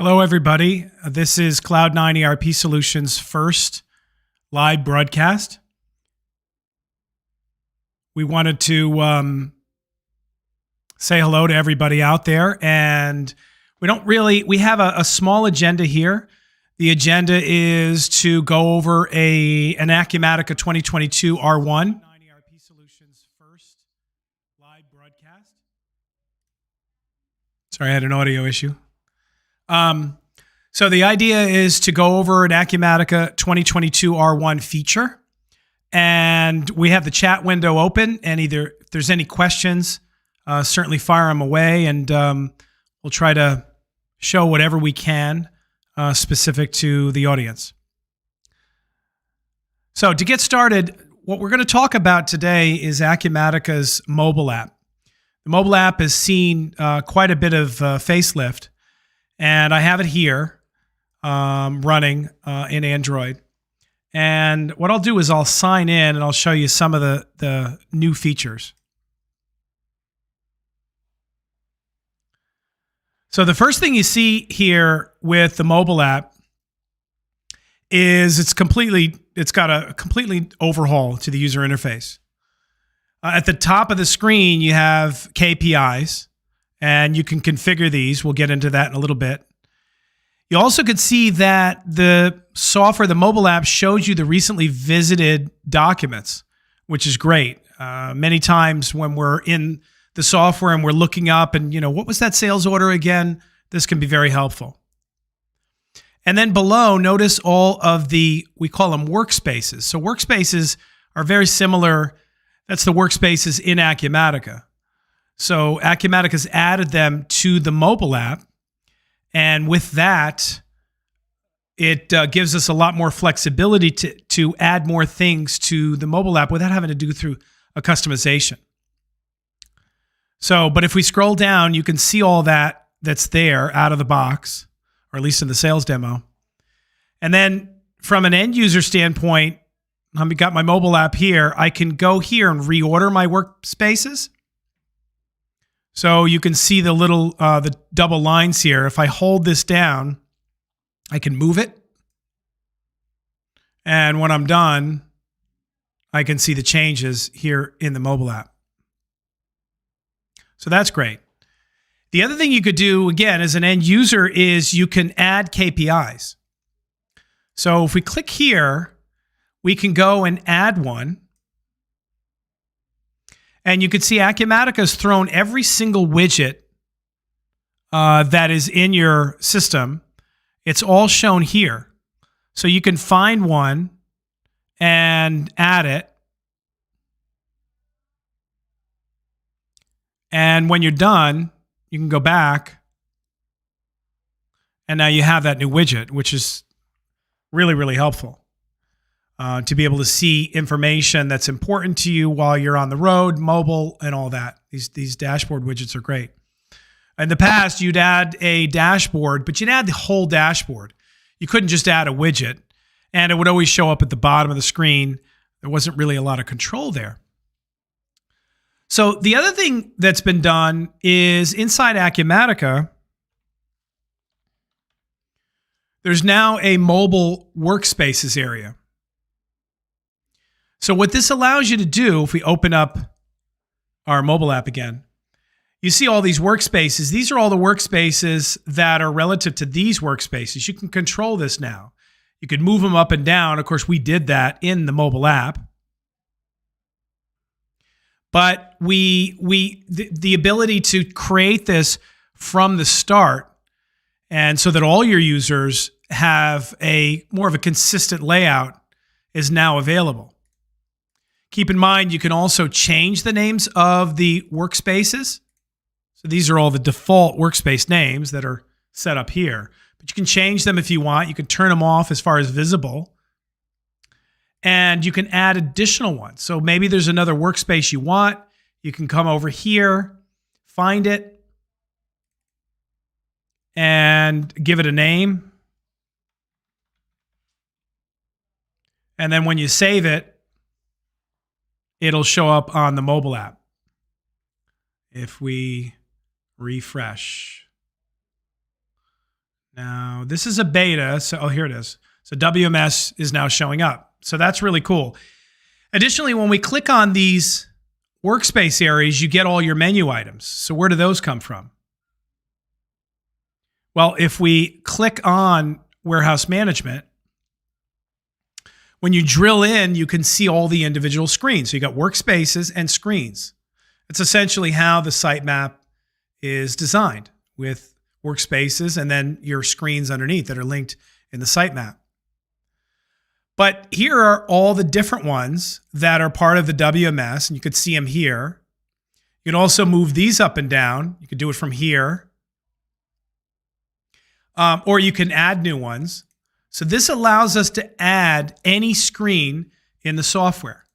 Hello, everybody. This is Cloud9 ERP Solutions' first live broadcast. We wanted to say hello to everybody out there, and we have a small agenda here. The agenda is to go over an Acumatica 2022 R1. ERP Solutions' first live broadcast. Sorry, I had an audio issue. So the idea is to go over an Acumatica 2022 R1 feature, and we have the chat window open, and either if there's any questions, certainly fire them away, and we'll try to show whatever we can specific to the audience. So to get started, what we're going to talk about today is Acumatica's mobile app. The mobile app has seen quite a bit of facelift. And I have it here running in Android. And what I'll do is I'll sign in and I'll show you some of the new features. So the first thing you see here with the mobile app is it's got a completely overhaul to the user interface. At the top of the screen, you have KPIs. And you can configure these. We'll get into that in a little bit. You also could see that the software, the mobile app, shows you the recently visited documents, which is great. Many times when we're in the software and we're looking up and, what was that sales order again? This can be very helpful. And then below, notice all of we call them workspaces. So workspaces are very similar. That's the workspaces in Acumatica. So Acumatica's added them to the mobile app, and with that, it gives us a lot more flexibility to add more things to the mobile app without having to do through a customization. So, but if we scroll down, you can see all that's there out of the box, or at least in the sales demo. And then from an end user standpoint, I've got my mobile app here. I can go here and reorder my workspaces. So you can see the double lines here. If I hold this down, I can move it. And when I'm done, I can see the changes here in the mobile app. So that's great. The other thing you could do, again, as an end user, is you can add KPIs. So if we click here, we can go and add one. And you can see Acumatica's thrown every single widget that is in your system. It's all shown here. So you can find one and add it. And when you're done, you can go back. And now you have that new widget, which is really, really helpful. To be able to see information that's important to you while you're on the road, mobile, and all that. These dashboard widgets are great. In the past, you'd add a dashboard, but you'd add the whole dashboard. You couldn't just add a widget, and it would always show up at the bottom of the screen. There wasn't really a lot of control there. So the other thing that's been done is inside Acumatica, there's now a mobile workspaces area. So what this allows you to do, if we open up our mobile app again, you see all these workspaces. These are all the workspaces that are relative to these workspaces. You can control this now. You can move them up and down. Of course, we did that in the mobile app. But the ability to create this from the start, and so that all your users have more of a consistent layout, is now available. Keep in mind, you can also change the names of the workspaces. So these are all the default workspace names that are set up here. But you can change them if you want. You can turn them off as far as visible. And you can add additional ones. So maybe there's another workspace you want. You can come over here, find it, and give it a name. And then when you save it, it'll show up on the mobile app. If we refresh. Now, this is a beta. So, oh, here it is. So WMS is now showing up. So that's really cool. Additionally, when we click on these workspace areas, you get all your menu items. So where do those come from? Well, if we click on warehouse management, when you drill in, you can see all the individual screens. So you got workspaces and screens. It's essentially how the sitemap is designed, with workspaces and then your screens underneath that are linked in the sitemap. But here are all the different ones that are part of the WMS, and you could see them here. You can also move these up and down. You could do it from here. Or you can add new ones. So this allows us to add any screen in the software.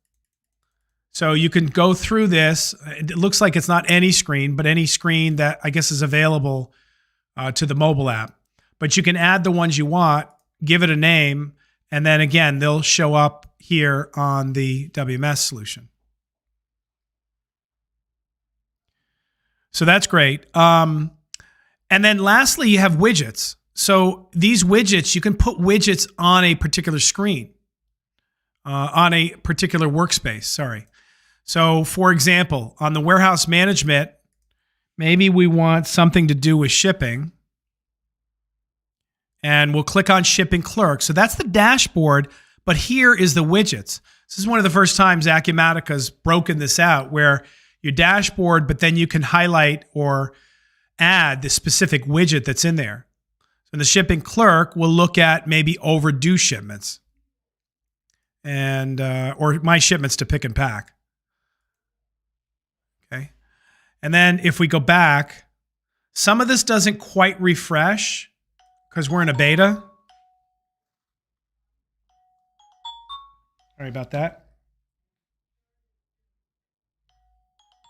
So you can go through this. It looks like it's not any screen, but any screen that I guess is available to the mobile app. But you can add the ones you want, give it a name, and then again, they'll show up here on the WMS solution. So that's great. And then lastly, you have widgets. So these widgets, you can put widgets on a particular screen, on a particular workspace, sorry. So for example, on the warehouse management, maybe we want something to do with shipping. And we'll click on shipping clerk. So that's the dashboard, but here is the widgets. This is one of the first times Acumatica's broken this out, where your dashboard, but then you can highlight or add the specific widget that's in there. So the shipping clerk will look at maybe overdue shipments and or my shipments to pick and pack. Okay. And then if we go back, some of this doesn't quite refresh because we're in a beta. Sorry about that.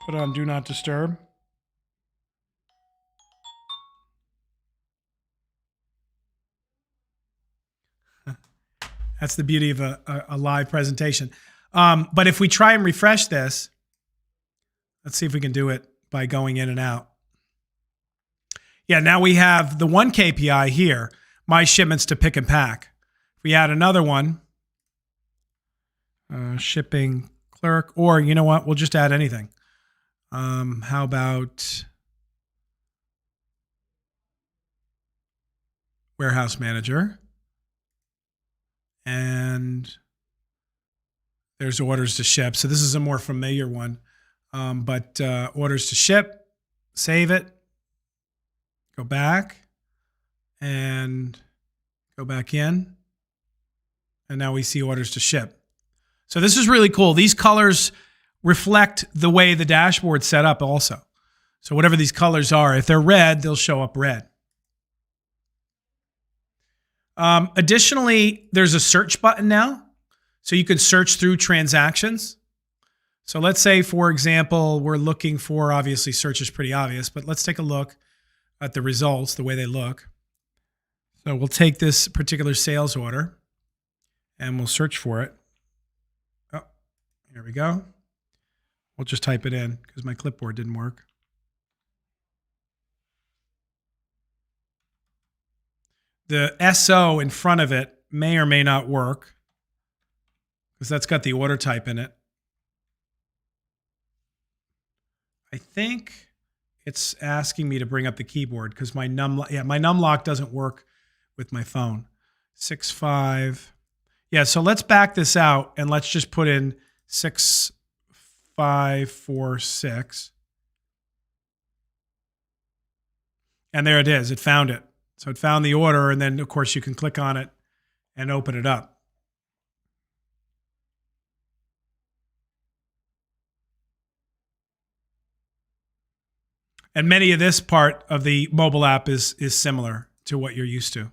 Put on Do Not Disturb. That's the beauty of a live presentation. But if we try and refresh this, let's see if we can do it by going in and out. Yeah, now we have the one KPI here, my shipments to pick and pack. If we add another one, shipping clerk, or you know what, we'll just add anything. How about warehouse manager? And there's orders to ship. So this is a more familiar one. But orders to ship, save it, go back, and go back in. And now we see orders to ship. So this is really cool. These colors reflect the way the dashboard's set up also. So whatever these colors are, if they're red, they'll show up red. Additionally, there's a search button now. So you can search through transactions. So let's say, for example, we're looking for, obviously search is pretty obvious, but let's take a look at the results, the way they look. So we'll take this particular sales order and we'll search for it. Oh, here we go. We'll just type it in because my clipboard didn't work. The SO in front of it may or may not work because that's got the order type in it. I think it's asking me to bring up the keyboard because my numlock doesn't work with my phone. 6.5. Yeah, so let's back this out and let's just put in 6.546. And there it is. It found it. So it found the order, and then, of course, you can click on it and open it up. And many of this part of the mobile app is similar to what you're used to.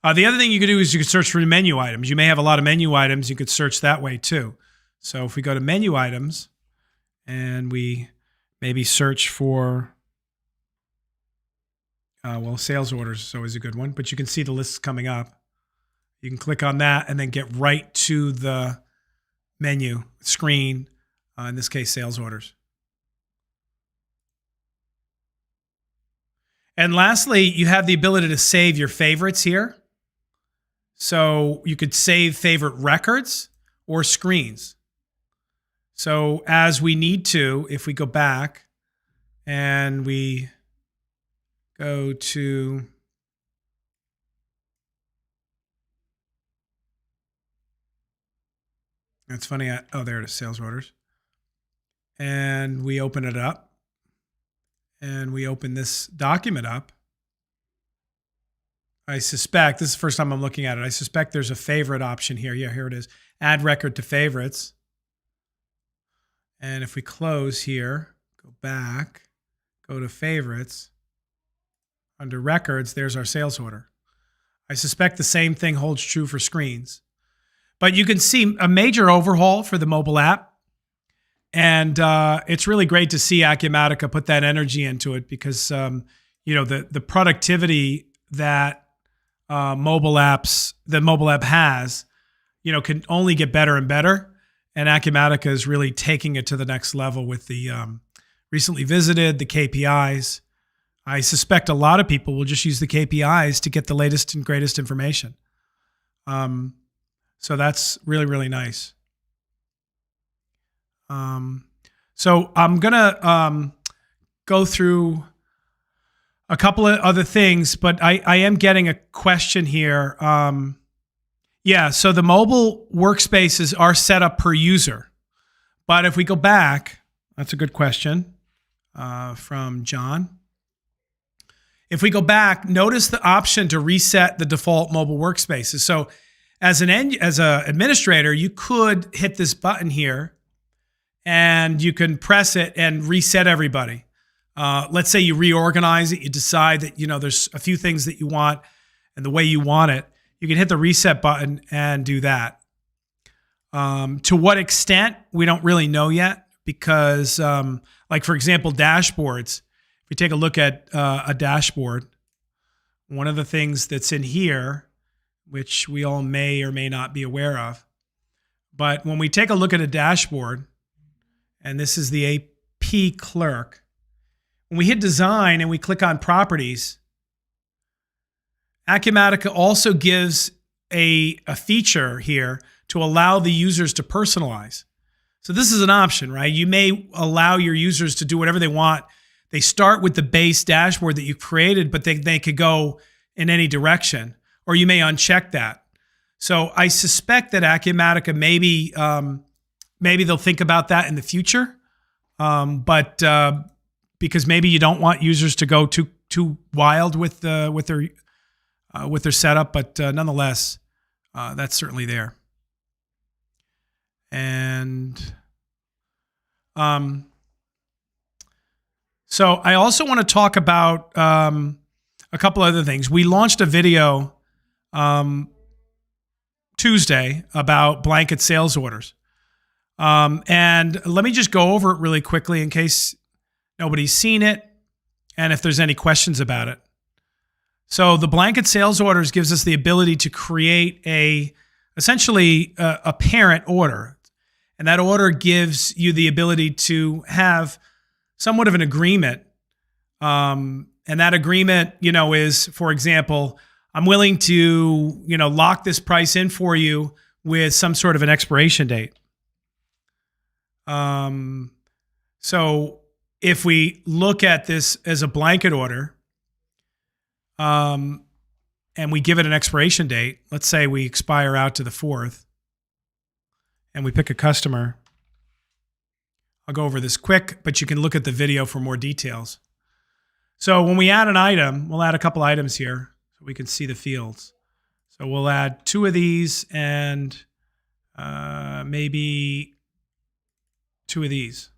The other thing you could do is you could search for menu items. You may have a lot of menu items. You could search that way too. So if we go to menu items and we maybe search for, well, sales orders is always a good one, but you can see the lists coming up. You can click on that and then get right to the menu screen, in this case, sales orders. And lastly, you have the ability to save your favorites here. So you could save favorite records or screens. So as we need to, if we go back and we go to that's funny. Oh, there it is, sales orders. And we open it up and we open this document up. I suspect, this is the first time I'm looking at it, I suspect there's a favorite option here. Yeah, here it is. Add record to favorites. And if we close here, go back, go to favorites, under records, there's our sales order. I suspect the same thing holds true for screens. But you can see a major overhaul for the mobile app. And it's really great to see Acumatica put that energy into it because, the productivity that the mobile app has, can only get better and better. And Acumatica is really taking it to the next level with the recently visited, the KPIs. I suspect a lot of people will just use the KPIs to get the latest and greatest information. So that's really, really nice. So I'm going to go through a couple of other things, but I am getting a question here. So the mobile workspaces are set up per user. But if we go back, that's a good question from John. If we go back, notice the option to reset the default mobile workspaces. So as an administrator, you could hit this button here and you can press it and reset everybody. Let's say you reorganize it, you decide that there's a few things that you want and the way you want it. You can hit the reset button and do that. To what extent, we don't really know yet because, like for example, dashboards. If we take a look at a dashboard, one of the things that's in here, which we all may or may not be aware of, but when we take a look at a dashboard, and this is the AP clerk, when we hit design and we click on properties, Acumatica also gives a feature here to allow the users to personalize. So this is an option, right? You may allow your users to do whatever they want. They start with the base dashboard that you created, but they could go in any direction, or you may uncheck that. So I suspect that Acumatica maybe they'll think about that in the future, but because maybe you don't want users to go too wild with their setup, but nonetheless, that's certainly there. And so I also want to talk about a couple other things. We launched a video Tuesday about blanket sales orders. And let me just go over it really quickly in case nobody's seen it and if there's any questions about it. So the blanket sales orders gives us the ability to create essentially a parent order. And that order gives you the ability to have somewhat of an agreement. And that agreement, is, for example, I'm willing to, lock this price in for you with some sort of an expiration date. So if we look at this as a blanket order, and we give it an expiration date, let's say we expire out to the 4th, and we pick a customer. I'll go over this quick, but you can look at the video for more details. So when we add an item, we'll add a couple items here so we can see the fields. So we'll add 2 of these and maybe 2 of these.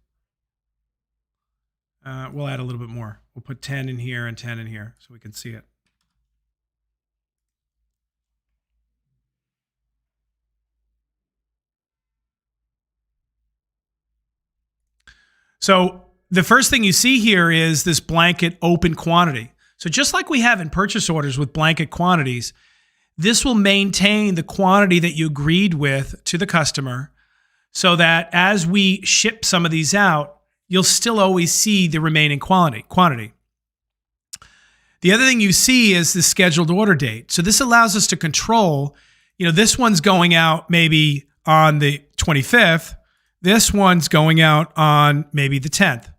We'll add a little bit more. We'll put 10 in here and 10 in here so we can see it. So the first thing you see here is this blanket open quantity. So just like we have in purchase orders with blanket quantities, this will maintain the quantity that you agreed with to the customer so that as we ship some of these out, you'll still always see the remaining quantity. The other thing you see is the scheduled order date. So this allows us to control, this one's going out maybe on the 25th. This one's going out on maybe the 10th.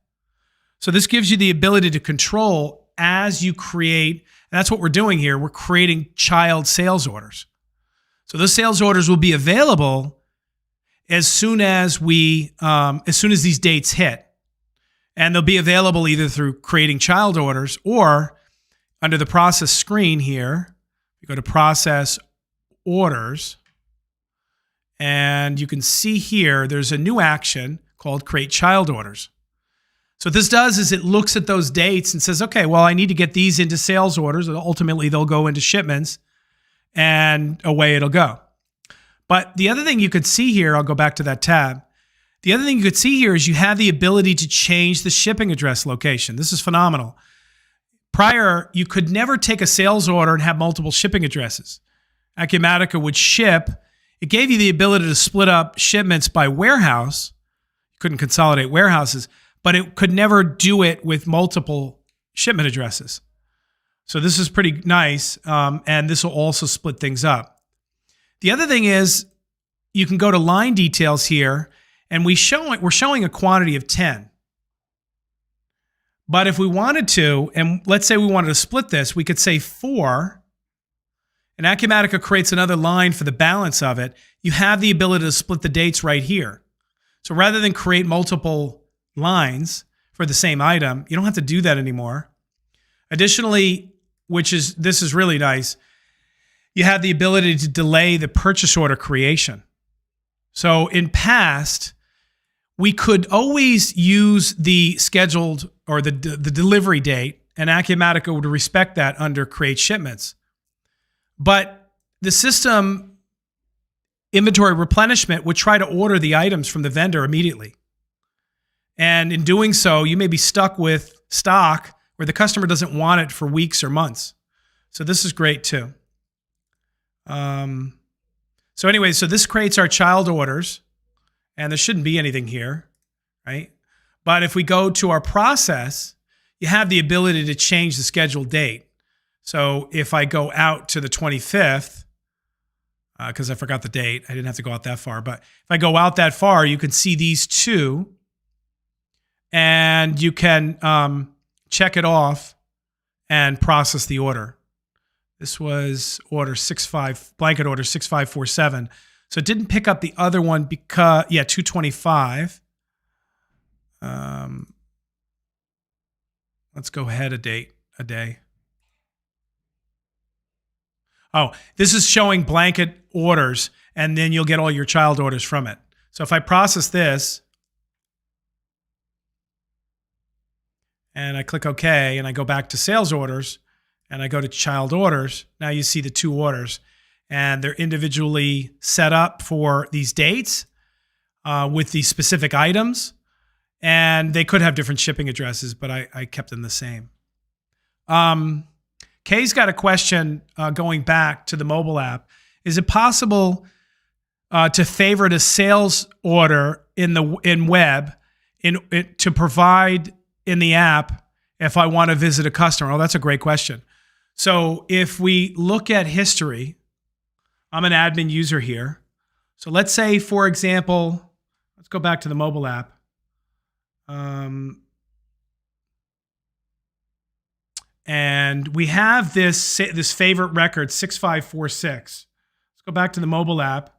So this gives you the ability to control as you create, and that's what we're doing here. We're creating child sales orders. So those sales orders will be available as soon as these dates hit. And they'll be available either through creating child orders or under the process screen here, you go to process orders, and you can see here there's a new action called create child orders. So what this does is it looks at those dates and says, okay, well, I need to get these into sales orders. Ultimately, they'll go into shipments, and away it'll go. But the other thing you could see here, I'll go back to that tab. The other thing you could see here is you have the ability to change the shipping address location. This is phenomenal. Prior, you could never take a sales order and have multiple shipping addresses. Acumatica would ship. It gave you the ability to split up shipments by warehouse. You couldn't consolidate warehouses, but it could never do it with multiple shipment addresses. So this is pretty nice, and this will also split things up. The other thing is you can go to line details here, and we're showing a quantity of 10. But if we wanted to, and let's say we wanted to split this, we could say 4, and Acumatica creates another line for the balance of it. You have the ability to split the dates right here. So rather than create multiple lines for the same item, you don't have to do that anymore. Additionally, this is really nice, you have the ability to delay the purchase order creation. So in past, we could always use the scheduled or the delivery date, and Acumatica would respect that under create shipments. But the system inventory replenishment would try to order the items from the vendor immediately. And in doing so, you may be stuck with stock where the customer doesn't want it for weeks or months. So this is great too. So this creates our child orders, and there shouldn't be anything here, right? But if we go to our process, you have the ability to change the scheduled date. So if I go out to the 25th, because I forgot the date, I didn't have to go out that far, but if I go out that far, you can see these two, and you can check it off and process the order. This was blanket order 6547. So it didn't pick up the other one because, 225. Let's go ahead a day. Oh, this is showing blanket orders, and then you'll get all your child orders from it. So if I process this, and I click OK, and I go back to sales orders, and I go to child orders, now you see the two orders, and they're individually set up for these dates with these specific items, and they could have different shipping addresses, but I kept them the same. Kay's got a question going back to the mobile app. Is it possible to favorite a sales order in web to provide in the app if I want to visit a customer? Oh, that's a great question. So if we look at history, I'm an admin user here. So let's say, for example, let's go back to the mobile app. And we have this favorite record, 6546. Let's go back to the mobile app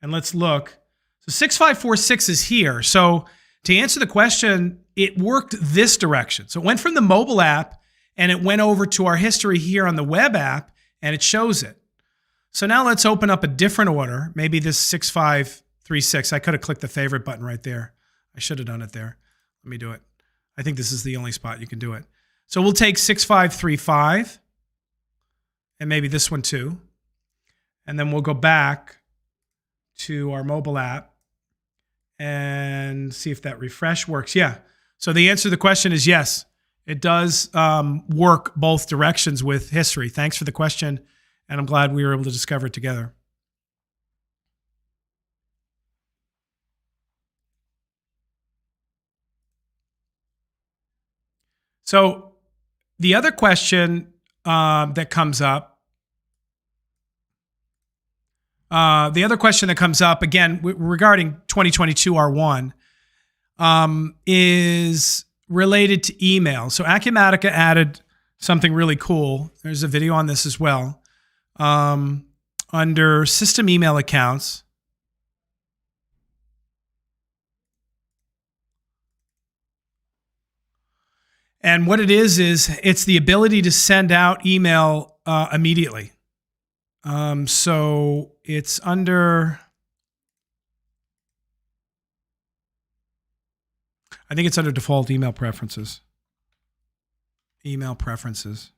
and let's look. So 6546 is here. So to answer the question, it worked this direction. So it went from the mobile app and it went over to our history here on the web app, and it shows it. So now let's open up a different order, maybe this 6536. I could have clicked the favorite button right there. I should have done it there. Let me do it. I think this is the only spot you can do it. So we'll take 6535 and maybe this one too. And then we'll go back to our mobile app and see if that refresh works. Yeah. So the answer to the question is yes. It does work both directions with history. Thanks for the question, and I'm glad we were able to discover it together. So The other question that comes up, again regarding 2022 R1, is related to email. So Acumatica added something really cool. There's a video on this as well. Under system email accounts, and what it is it's the ability to send out email immediately. So it's under, I think it's under default email preferences. Email preferences.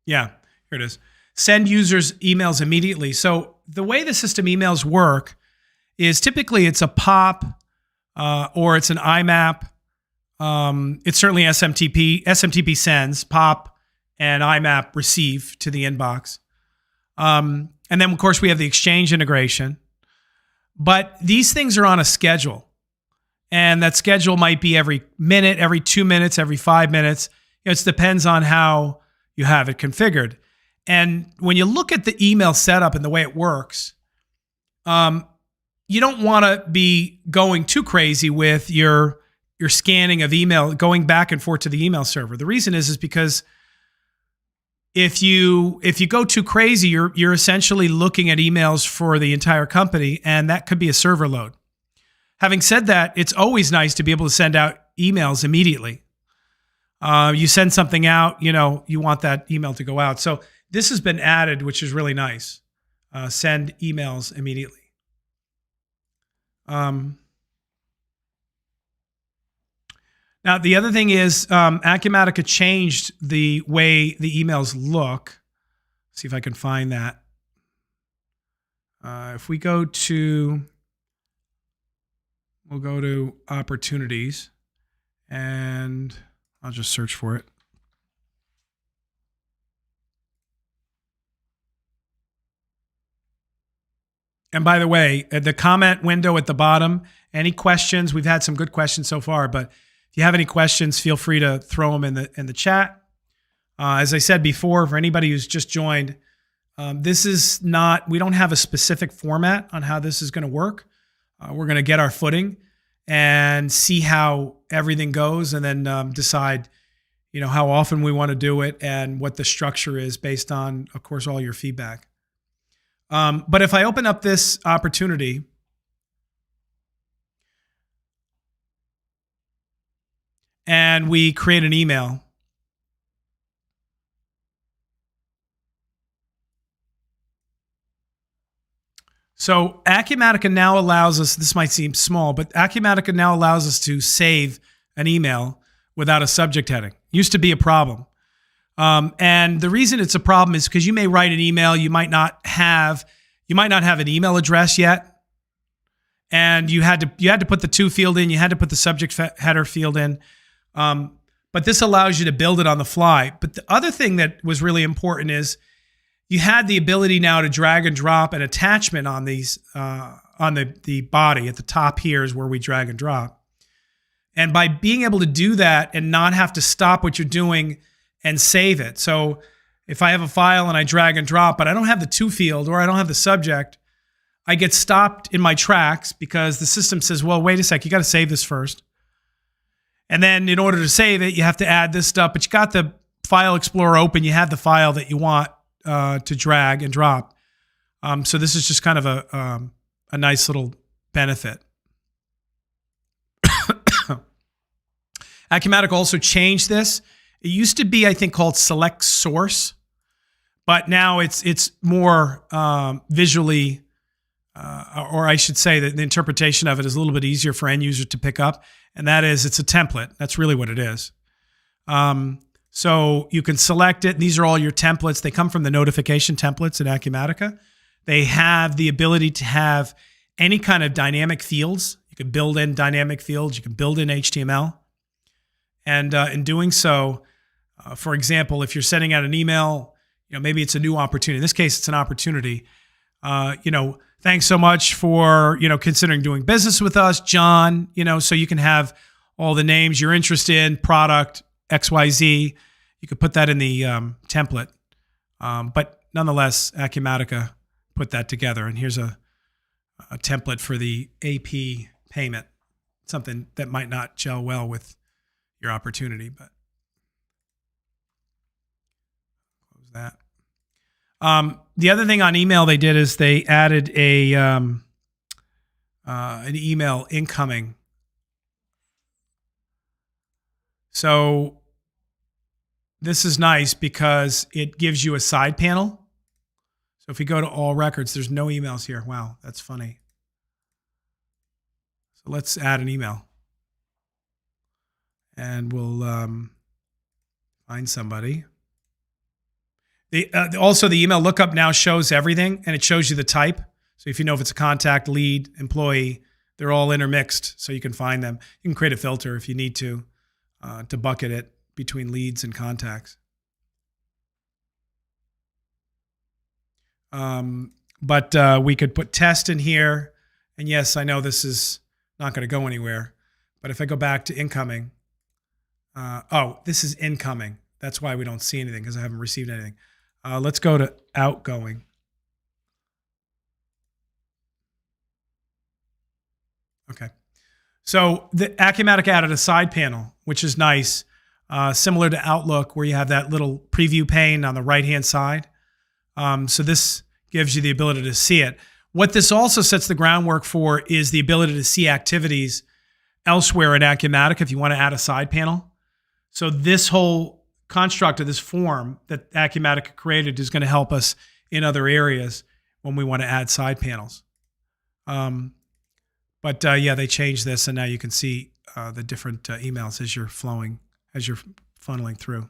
Yeah, here it is. Send users emails immediately. So the way the system emails work is typically it's a POP or it's an IMAP. It's certainly SMTP. SMTP sends, POP and IMAP receive to the inbox. And then, of course, we have the Exchange integration. But these things are on a schedule. And that schedule might be every minute, every 2 minutes, every 5 minutes. It depends on how you have it configured. And when you look at the email setup and the way it works, you don't want to be going too crazy with your scanning of email, going back and forth to the email server. The reason is because if you go too crazy, you're essentially looking at emails for the entire company, and that could be a server load. Having said that, it's always nice to be able to send out emails immediately. You send something out, you want that email to go out. So this has been added, which is really nice. Send emails immediately. Now, the other thing is Acumatica changed the way the emails look. Let's see if I can find that. If we go to, we'll go to opportunities, and I'll just search for it. And by the way, at the comment window at the bottom, any questions? We've had some good questions so far, but if you have any questions, feel free to throw them in the chat. As I said before, for anybody who's just joined, this is not, we don't have a specific format on how this is going to work. We're going to get our footing and see how everything goes, and then decide, how often we want to do it and what the structure is based on, of course, all your feedback. But if I open up this opportunity, and we create an email, so Acumatica now allows us, this might seem small, but Acumatica now allows us to save an email without a subject heading. Used to be a problem. And the reason it's a problem is because you may write an email, you might not have an email address yet, and you had to put the to field in, you had to put the subject header field in. But this allows you to build it on the fly. But the other thing that was really important is you had the ability now to drag and drop an attachment on these on the body. At the top here is where we drag and drop. And by being able to do that and not have to stop what you're doing and save it. So if I have a file and I drag and drop, but I don't have the to field or I don't have the subject, I get stopped in my tracks because the system says, well, wait a sec, you got to save this first. And then in order to save it, you have to add this stuff, but you got the File Explorer open, you have the file that you want to drag and drop. So this is just kind of a nice little benefit. Acumatica also changed this. It used to be, I think, called Select Source, but now it's more visually, or I should say that the interpretation of it is a little bit easier for end users to pick up, and that is it's a template. That's really what it is. So you can select it. These are all your templates. They come from the notification templates in Acumatica. They have the ability to have any kind of dynamic fields. You can build in dynamic fields. You can build in HTML. And in doing so, for example, if you're sending out an email, maybe it's a new opportunity. In this case, it's an opportunity. Thanks so much for, considering doing business with us, John, so you can have all the names you're interested in, product, XYZ. You could put that in the template. But nonetheless, Acumatica put that together. And here's a template for the AP payment, something that might not gel well with your opportunity, but close that. The other thing on email they did is they added an email incoming. So this is nice because it gives you a side panel. So if we go to all records, there's no emails here. Wow, that's funny. So let's add an email. And we'll find somebody. Also, the email lookup now shows everything, and it shows you the type. So if you know if it's a contact, lead, employee, they're all intermixed, so you can find them. You can create a filter if you need to bucket it between leads and contacts. But we could put test in here. And yes, I know this is not going to go anywhere. But if I go back to incoming, this is incoming. That's why we don't see anything, because I haven't received anything. Let's go to outgoing. Okay. So the Acumatica added a side panel, which is nice, similar to Outlook, where you have that little preview pane on the right-hand side. So this gives you the ability to see it. What this also sets the groundwork for is the ability to see activities elsewhere in Acumatica if you want to add a side panel. So this whole construct of this form that Acumatica created is going to help us in other areas when we want to add side panels. But they changed this, and now you can see the different emails as you're funneling through.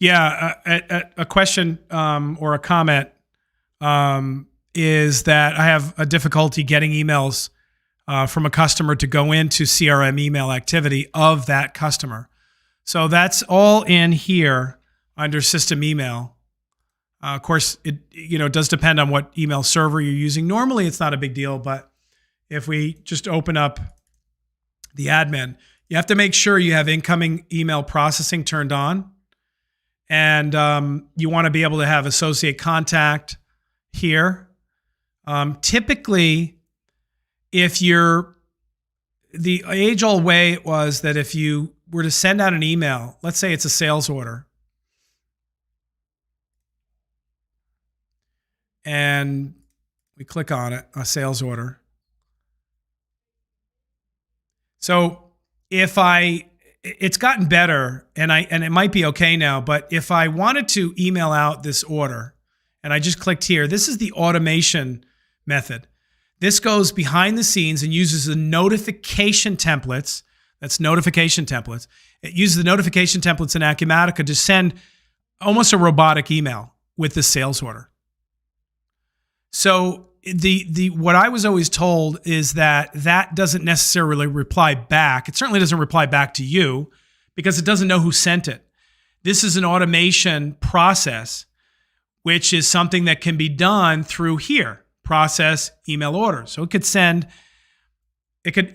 A question or a comment is that I have a difficulty getting emails from a customer to go into CRM email activity of that customer. So that's all in here under system email. Of course, it does depend on what email server you're using. Normally, it's not a big deal, but if we just open up the admin, you have to make sure you have incoming email processing turned on. And you want to be able to have associate contact here. Typically, the age-old way was that if you were to send out an email, let's say it's a sales order, and we click on it, a sales order. So it's gotten better, and it might be okay now, but if I wanted to email out this order, and I just clicked here, this is the automation method. This goes behind the scenes and uses the notification templates. That's notification templates. It uses the notification templates in Acumatica to send almost a robotic email with the sales order. So what I was always told is that doesn't necessarily reply back. It certainly doesn't reply back to you because it doesn't know who sent it. This is an automation process, which is something that can be done through here, process email orders. So it could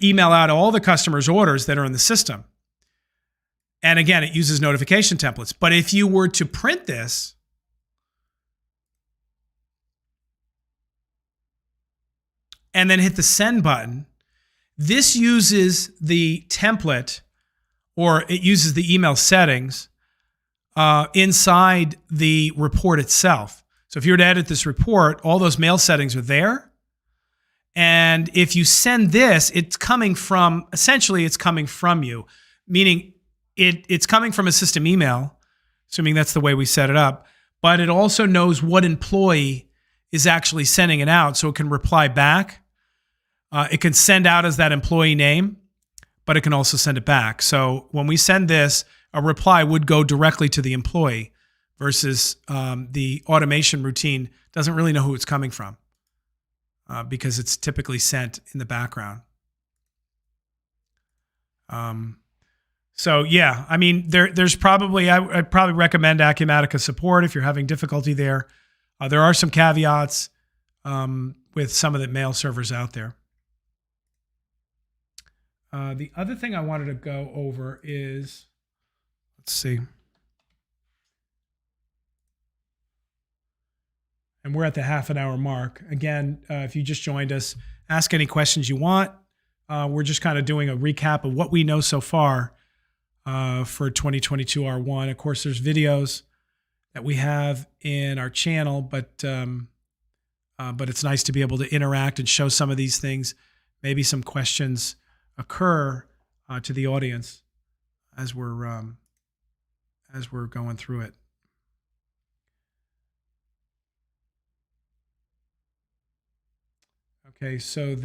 email out all the customers' orders that are in the system. And again, it uses notification templates. But if you were to print this, and then hit the send button, this uses the template, or it uses the email settings inside the report itself. So if you were to edit this report, all those mail settings are there. And if you send this, it's coming from you, meaning it's coming from a system email, assuming that's the way we set it up, but it also knows what employee is actually sending it out, so it can reply back. It can send out as that employee name, but it can also send it back. So when we send this, a reply would go directly to the employee versus the automation routine doesn't really know who it's coming from because it's typically sent in the background. So yeah, I mean, there's probably, I'd probably recommend Acumatica support if you're having difficulty there. There are some caveats with some of the mail servers out there. The other thing I wanted to go over is, let's see. And we're at the half an hour mark. Again, if you just joined us, ask any questions you want. We're just kind of doing a recap of what we know so far for 2022 R1. Of course, there's videos that we have in our channel, but it's nice to be able to interact and show some of these things. Maybe some questions occur to the audience as we're going through it. Okay, so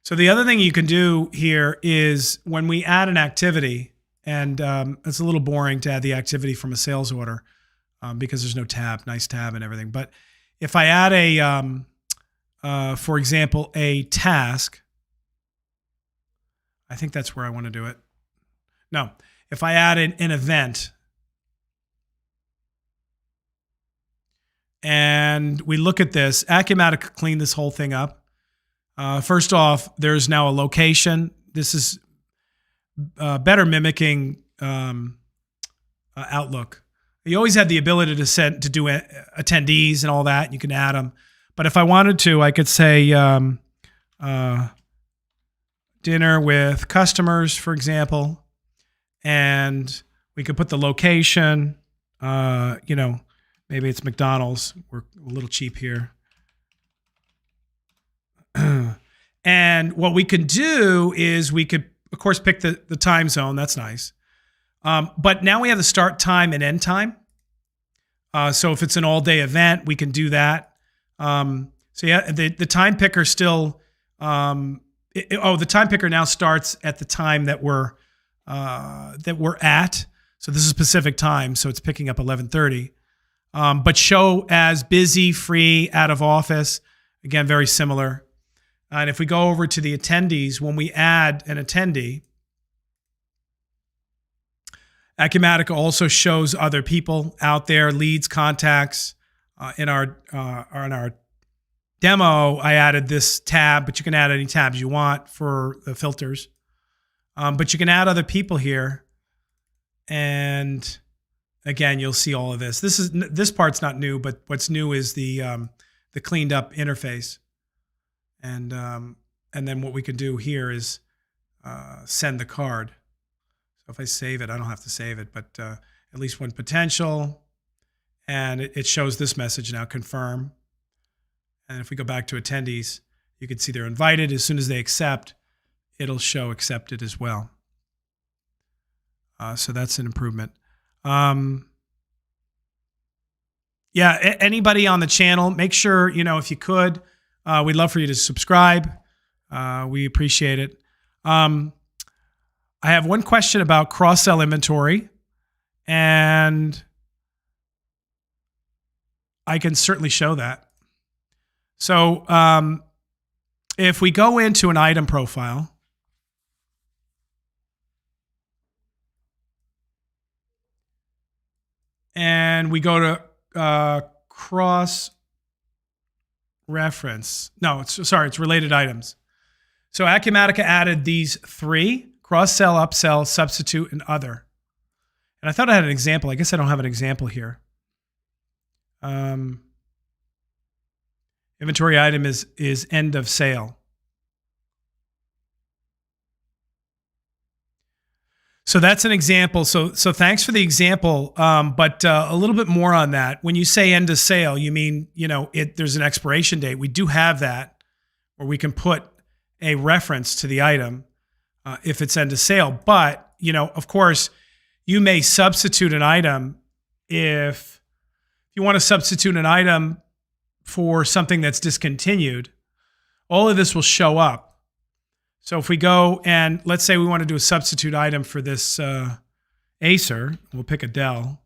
So the other thing you can do here is when we add an activity, and it's a little boring to add the activity from a sales order because there's no tab, nice tab and everything. But if I add for example, a task, I think that's where I want to do it. No, if I add an event and we look at this, Acumatica cleaned this whole thing up. First off, there's now a location. This is better mimicking Outlook. You always had the ability to do attendees and all that. You can add them. But if I wanted to, I could say dinner with customers, for example, and we could put the location. Maybe it's McDonald's. We're a little cheap here. And what we can do is we could, of course, pick the time zone. That's nice. But now we have the start time and end time. So if it's an all-day event, we can do that. So yeah, the time picker still. The time picker now starts at the time that we're at. So this is Pacific time, so it's picking up 11:30. But show as busy, free, out of office. Again, very similar. And if we go over to the attendees, when we add an attendee, Acumatica also shows other people out there, leads, contacts. In our demo, I added this tab, but you can add any tabs you want for the filters. But you can add other people here, and again, you'll see all of this. This part's not new, but what's new is the cleaned up interface. And then what we can do here is send the card. So if I save it, I don't have to save it, but at least one potential. And it shows this message now, confirm. And if we go back to attendees, you can see they're invited. As soon as they accept, it'll show accepted as well. So that's an improvement. Anybody on the channel, make sure, if you could, we'd love for you to subscribe. We appreciate it. I have one question about cross-sell inventory, and I can certainly show that. So if we go into an item profile, and we go to cross-reference. No, it's related items. So Acumatica added these 3: cross-sell, upsell, substitute, and other. And I thought I had an example. I guess I don't have an example here. Inventory item is end of sale. So that's an example. So thanks for the example, but a little bit more on that. When you say end of sale, you mean there's an expiration date. We do have that, where we can put a reference to the item if it's end of sale. But of course, you may substitute an item if you want to substitute an item for something that's discontinued. All of this will show up. So if we go and let's say we want to do a substitute item for this Acer, we'll pick a Dell.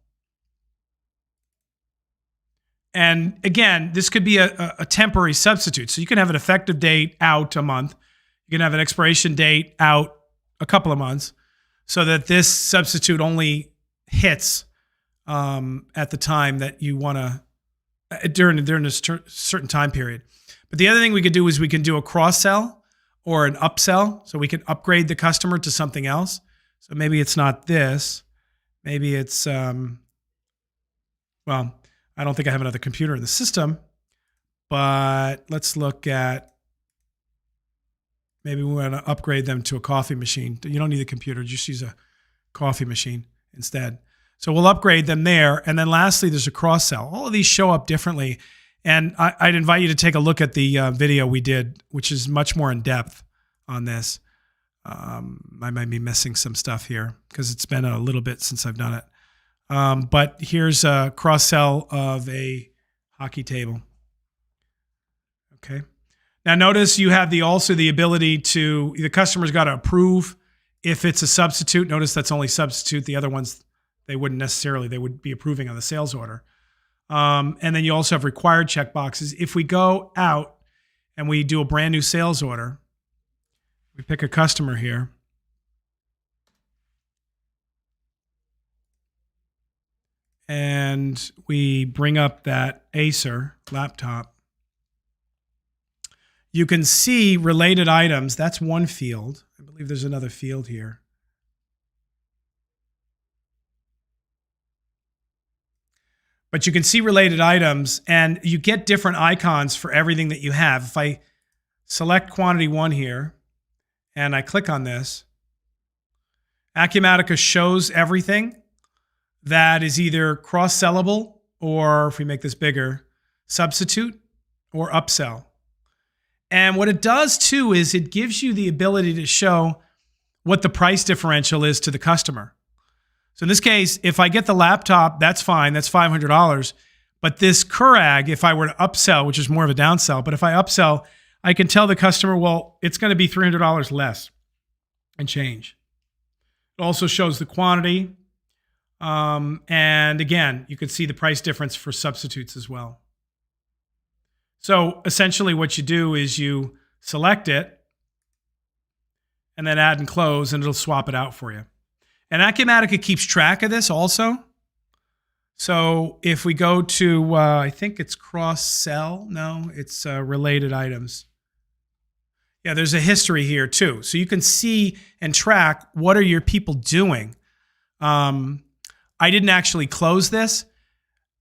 And again, this could be a temporary substitute. So you can have an effective date out a month. You can have an expiration date out a couple of months so that this substitute only hits at the time that you want to, during a certain time period. But the other thing we could do is we can do a cross-sell or an upsell. So we can upgrade the customer to something else. So maybe it's not this. Maybe it's, well, I don't think I have another computer in the system, but let's look at, maybe we want to upgrade them to a coffee machine. You don't need a computer, just use a coffee machine instead. So we'll upgrade them there. And then lastly, there's a cross-sell. All of these show up differently. And I'd invite you to take a look at the video we did, which is much more in depth on this. I might be missing some stuff here because it's been a little bit since I've done it. But here's a cross-sell of a hockey table. Okay. Now notice you have also the ability to, the customer's got to approve if it's a substitute. Notice that's only substitute. The other ones, they wouldn't necessarily, they would be approving on the sales order. And then you also have required checkboxes. If we go out and we do a brand new sales order, we pick a customer here. And we bring up that Acer laptop. You can see related items. That's one field. I believe there's another field here. But you can see related items, and you get different icons for everything that you have. If I select quantity 1 here, and I click on this, Acumatica shows everything that is either cross-sellable, or if we make this bigger, substitute or upsell. And what it does too is it gives you the ability to show what the price differential is to the customer. So in this case, if I get the laptop, that's fine, that's $500. But this Keurig, if I were to upsell, which is more of a downsell, but if I upsell, I can tell the customer, well, it's going to be $300 less and change. It also shows the quantity. And again, you can see the price difference for substitutes as well. So essentially what you do is you select it and then add and close, and it'll swap it out for you. And Acumatica keeps track of this also. So if we go to, I think it's cross-sell. No, it's related items. Yeah, there's a history here too. So you can see and track what are your people doing. I didn't actually close this,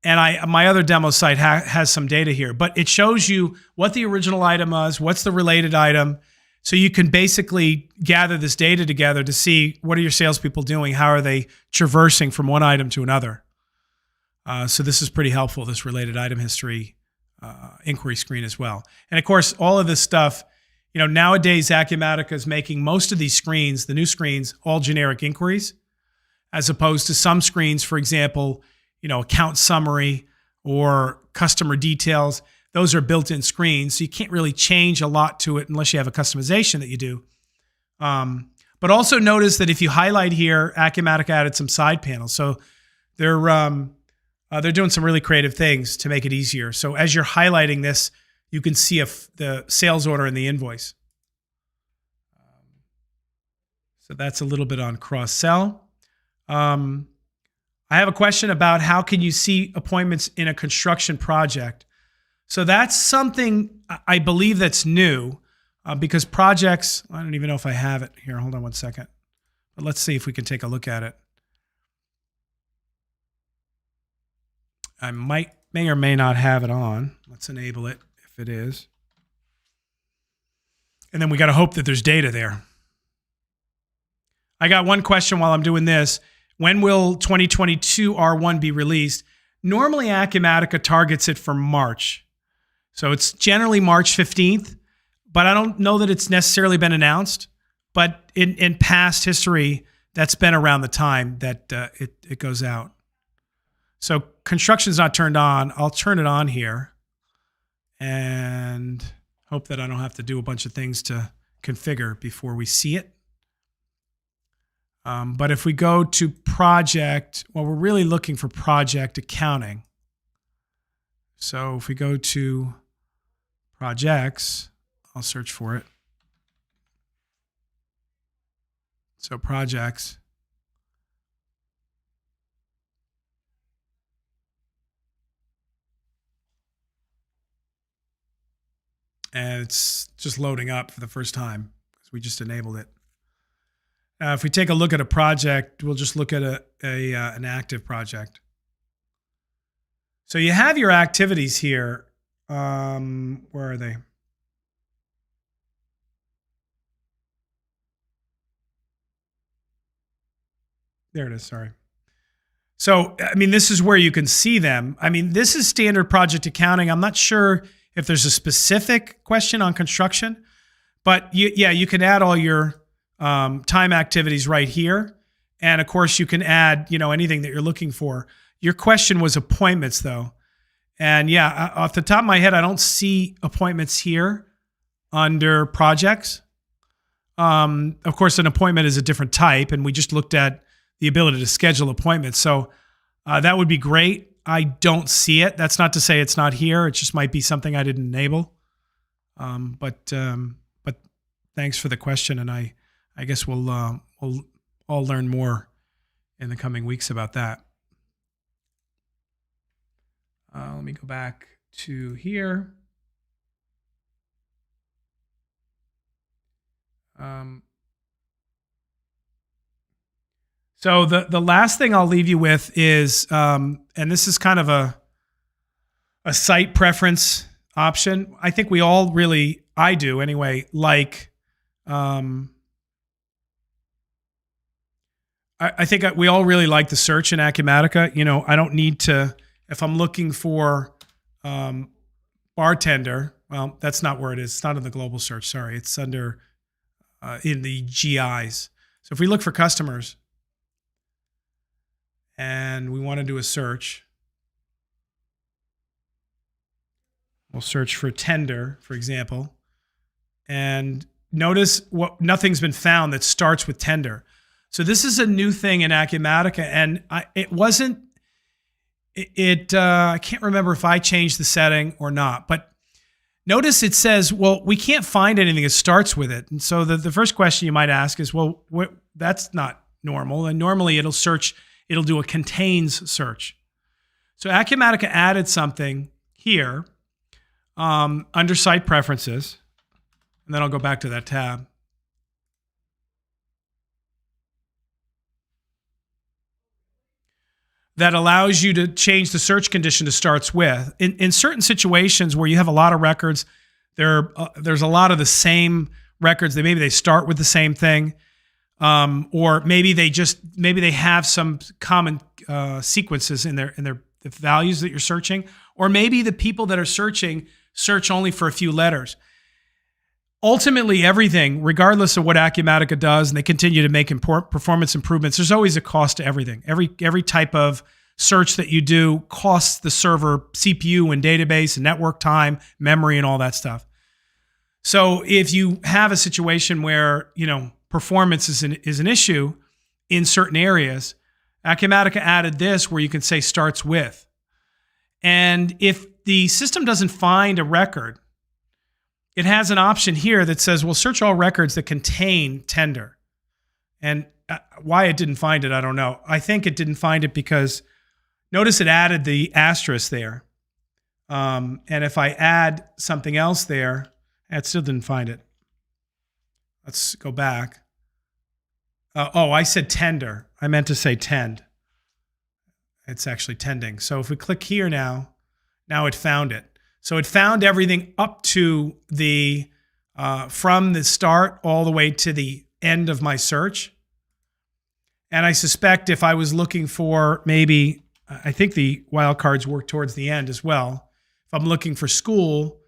and my other demo site has some data here, but it shows you what the original item was, what's the related item. So you can basically gather this data together to see what are your salespeople doing, how are they traversing from one item to another. So this is pretty helpful, this related item history inquiry screen as well. And of course, all of this stuff, nowadays Acumatica is making most of these screens, the new screens, all generic inquiries, as opposed to some screens, for example, account summary or customer details. Those are built-in screens, so you can't really change a lot to it unless you have a customization that you do. But also notice that if you highlight here, Acumatica added some side panels. So they're doing some really creative things to make it easier. So as you're highlighting this, you can see the sales order and the invoice. So that's a little bit on cross-sell. I have a question about how can you see appointments in a construction project. So that's something I believe that's new because projects, I don't even know if I have it here. Hold on one second. But let's see if we can take a look at it. I may or may not have it on. Let's enable it if it is. And then we got to hope that there's data there. I got one question while I'm doing this. When will 2022 R1 be released? Normally Acumatica targets it for March. So it's generally March 15th, but I don't know that it's necessarily been announced. But in past history, that's been around the time that it goes out. So construction's not turned on. I'll turn it on here and hope that I don't have to do a bunch of things to configure before we see it. But if we go to project, well, we're really looking for project accounting. So if we go to projects, I'll search for it. So projects. And it's just loading up for the first time because we just enabled it. If we take a look at a project, we'll just look at an active project. So you have your activities here. Where are they? There it is, sorry. So, I mean, this is where you can see them. I mean, this is standard project accounting. I'm not sure if there's a specific question on construction, but you can add all your time activities right here. And of course, you can add, anything that you're looking for. Your question was appointments, though. And yeah, off the top of my head, I don't see appointments here under projects. Of course, an appointment is a different type, and we just looked at the ability to schedule appointments. So that would be great. I don't see it. That's not to say it's not here. It just might be something I didn't enable. But thanks for the question, and I guess we'll all learn more in the coming weeks about that. Let me go back to here. So the last thing I'll leave you with is, and this is kind of a site preference option. I think we all really, I do anyway, like, I think we all really like the search in Acumatica. I don't need to, if I'm looking for bartender, well, that's not where it is. It's not in the global search, sorry. It's under, in the GIs. So if we look for customers, and we want to do a search. We'll search for tender, for example. And notice nothing's been found that starts with tender. So this is a new thing in Acumatica, and I can't remember if I changed the setting or not, but notice it says, well, we can't find anything that starts with it. And so the first question you might ask is, well, that's not normal. And normally it'll do a contains search. So Acumatica added something here under site preferences, and then I'll go back to that tab. That allows you to change the search condition to starts with. In certain situations where you have a lot of records, there's a lot of the same records. Maybe they start with the same thing. Or maybe they have some common sequences in the values that you're searching, or maybe the people that are searching search only for a few letters. Ultimately, everything, regardless of what Acumatica does, and they continue to make performance improvements, there's always a cost to everything. Every type of search that you do costs the server CPU and database and network time, memory, and all that stuff. So if you have a situation where, performance is an issue in certain areas, Acumatica added this where you can say starts with. And if the system doesn't find a record, it has an option here that says, well, search all records that contain tender. And why it didn't find it, I don't know. I think it didn't find it because notice it added the asterisk there. And if I add something else there, it still didn't find it. Let's go back. I said tender. I meant to say tend. It's actually tending. So if we click here now it found it. So it found everything up to the, from the start all the way to the end of my search. And I suspect if I was looking for maybe, I think the wildcards work towards the end as well. If I'm looking for school,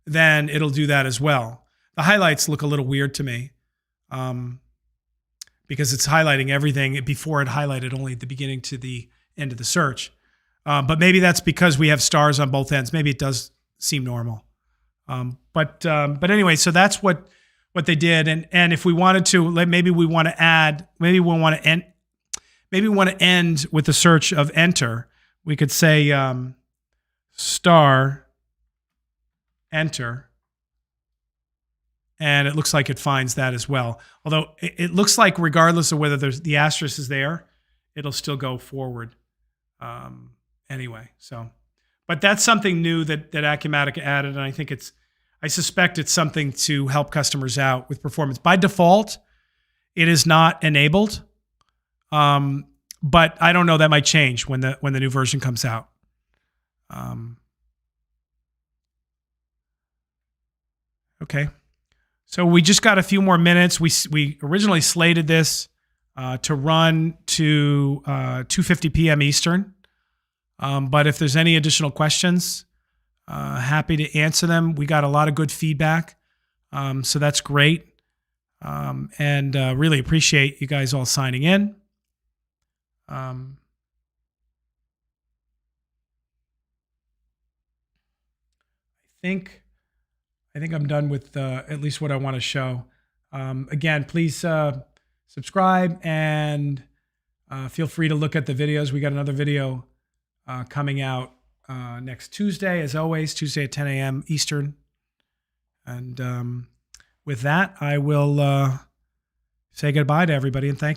then it'll do that as well. The highlights look a little weird to me because it's highlighting everything before it highlighted only at the beginning to the end of the search. But maybe that's because we have stars on both ends. Maybe it does seem normal. But anyway, so that's what what they did. And if we wanted to, maybe we want to add, maybe we want to end with the search of enter. We could say star enter. And it looks like it finds that as well. Although it looks like regardless of whether the asterisk is there, it'll still go forward anyway. So, but that's something new that Acumatica added. And I suspect it's something to help customers out with performance. By default, it is not enabled. But I don't know, that might change when the new version comes out. Okay. So we just got a few more minutes. We originally slated this to run to 2:50 p.m. Eastern. But if there's any additional questions, happy to answer them. We got a lot of good feedback. So that's great. And really appreciate you guys all signing in. I think I'm done with at least what I want to show. Again, please subscribe and feel free to look at the videos. We got another video coming out next Tuesday, as always, Tuesday at 10 a.m. Eastern. And with that, I will say goodbye to everybody and thank you.